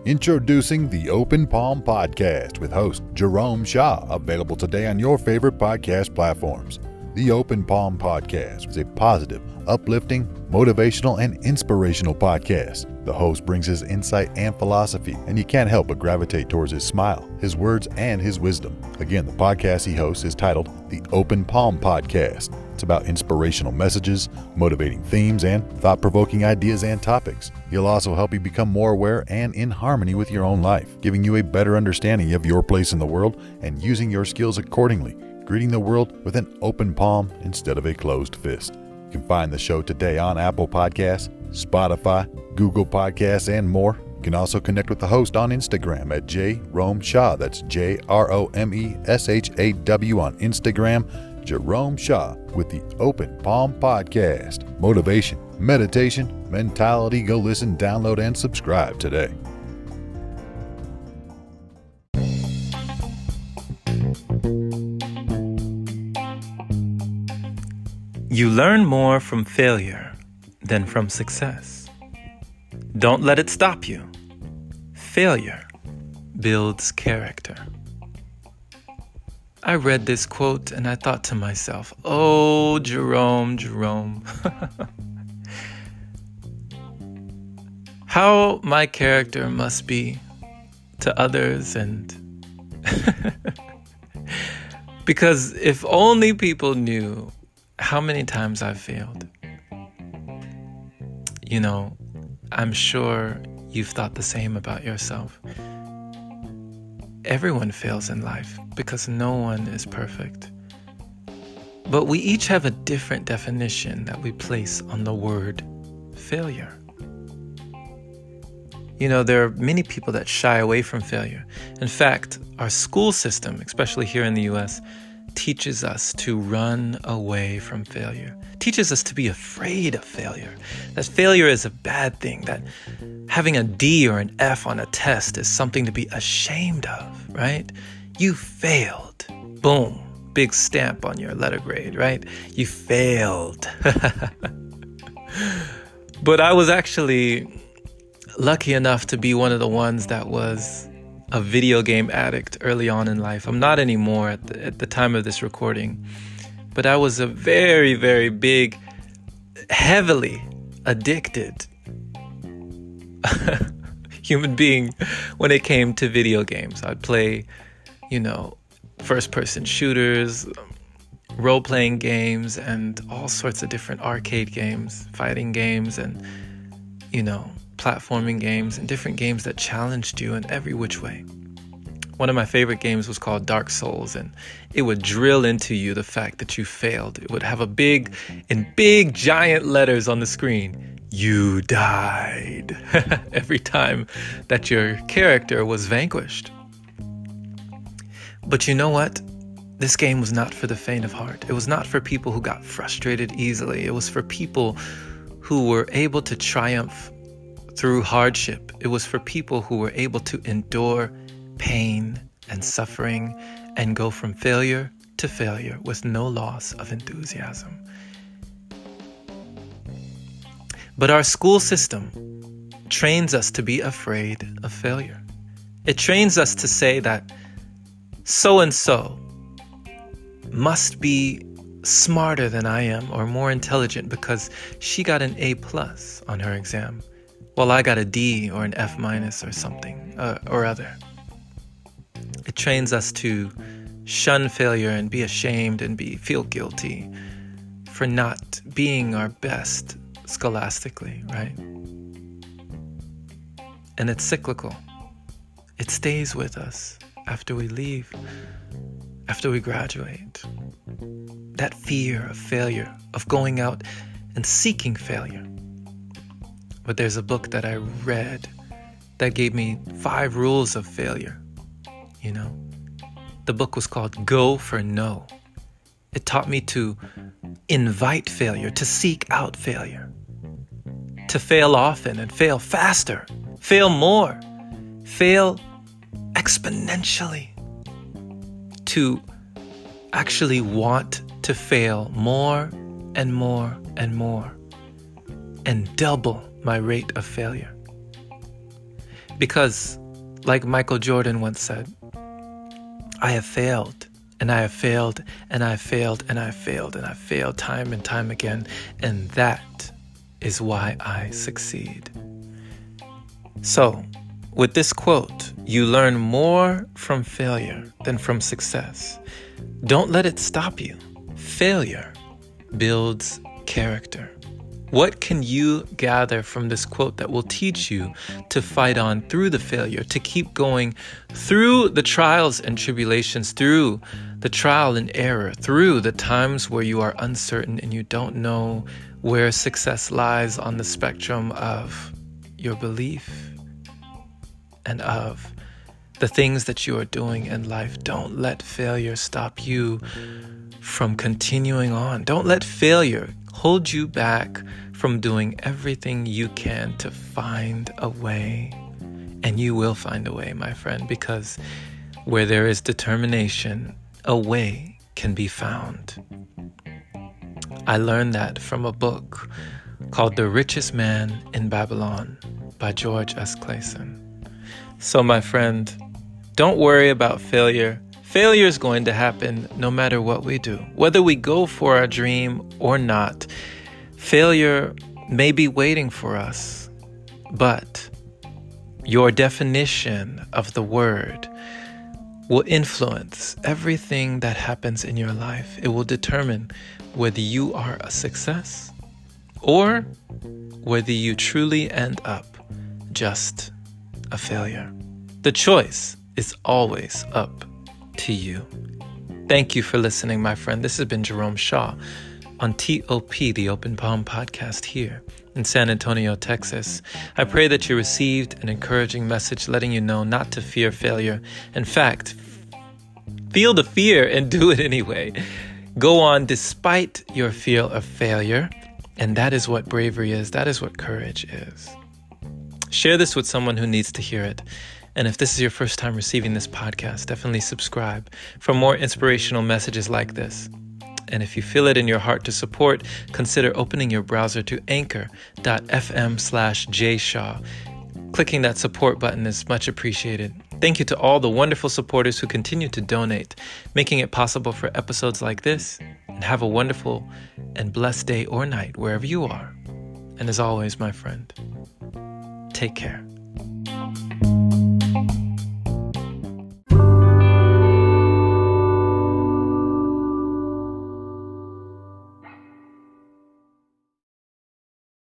Introducing the Open Palm Podcast with host Jerome Shaw, available today on your favorite podcast platforms. The Open Palm Podcast is a positive, uplifting, motivational, and inspirational podcast. The host brings his insight and philosophy, and you can't help but gravitate towards his smile, his words, and his wisdom. Again, the podcast he hosts is titled The Open Palm Podcast. It's about inspirational messages, motivating themes, and thought-provoking ideas and topics. He'll also help you become more aware and in harmony with your own life, giving you a better understanding of your place in the world and using your skills accordingly, greeting the world with an open palm instead of a closed fist. You can find the show today on Apple Podcasts, Spotify, Google Podcasts, and more. You can also connect with the host on Instagram at Jerome Shaw. That's JROMESHAW on Instagram. Jerome Shaw with the Open Palm Podcast. Motivation, meditation, mentality. Go listen, download, and subscribe today. You learn more from failure than from success. Don't let it stop you. Failure builds character. I read this quote and I thought to myself, oh, Jerome. How my character must be to others, and because if only people knew how many times I've failed. You know, I'm sure you've thought the same about yourself. Everyone fails in life because no one is perfect. But we each have a different definition that we place on the word failure. You know, there are many people that shy away from failure. In fact, our school system, especially here in the US, teaches us to run away from failure, teaches us to be afraid of failure, that failure is a bad thing, that having a D or an F on a test is something to be ashamed of, right? You failed. Boom. Big stamp on your letter grade, right? You failed. But I was actually lucky enough to be one of the ones that was a video game addict early on in life. I'm not anymore at the time of this recording, but I was a very, very big, heavily addicted human being when it came to video games. I'd play, first-person shooters, role-playing games, and all sorts of different arcade games, fighting games, and, platforming games, and different games that challenged you in every which way. One of my favorite games was called Dark Souls, and it would drill into you the fact that you failed. It would have in big giant letters on the screen, you died, every time that your character was vanquished. But you know what? This game was not for the faint of heart. It was not for people who got frustrated easily. It was for people who were able to triumph through hardship. It was for people who were able to endure pain and suffering and go from failure to failure with no loss of enthusiasm. But our school system trains us to be afraid of failure. It trains us to say that so-and-so must be smarter than I am or more intelligent because she got an A+ on her exam, while I got a D or an F- or something or other. It trains us to shun failure and be ashamed and feel guilty for not being our best scholastically, right? And it's cyclical. It stays with us after we leave, after we graduate. That fear of failure, of going out and seeking failure. But there's a book that I read that gave me 5 rules of failure. The book was called Go for No. It taught me to invite failure, to seek out failure, to fail often and fail faster, fail more, fail exponentially, to actually want to fail more and more and more, and double my rate of failure. Because, like Michael Jordan once said, I have failed, and I have failed, and I have failed, and I have failed, and I have failed time and time again, and that is why I succeed. So, with this quote, you learn more from failure than from success. Don't let it stop you. Failure builds character. What can you gather from this quote that will teach you to fight on through the failure, to keep going through the trials and tribulations, through the trial and error, through the times where you are uncertain and you don't know where success lies on the spectrum of your belief and of the things that you are doing in life? Don't let failure stop you from continuing on. Don't let failure hold you back from doing everything you can to find a way. And you will find a way, my friend, because where there is determination, a way can be found. I learned that from a book called The Richest Man in Babylon by George S. Clayson. So, my friend, don't worry about failure. Failure is going to happen no matter what we do. Whether we go for our dream or not, failure may be waiting for us, but your definition of the word will influence everything that happens in your life. It will determine whether you are a success or whether you truly end up just a failure. The choice is always up to you. Thank you for listening, my friend. This has been Jerome Shaw on TOP, the Open Palm Podcast here in San Antonio, Texas. I pray that you received an encouraging message letting you know not to fear failure. In fact, feel the fear and do it anyway. Go on despite your fear of failure. And that is what bravery is. That is what courage is. Share this with someone who needs to hear it. And if this is your first time receiving this podcast, definitely subscribe for more inspirational messages like this. And if you feel it in your heart to support, consider opening your browser to anchor.fm/jshaw. Clicking that support button is much appreciated. Thank you to all the wonderful supporters who continue to donate, making it possible for episodes like this. And have a wonderful and blessed day or night wherever you are. And as always, my friend, take care.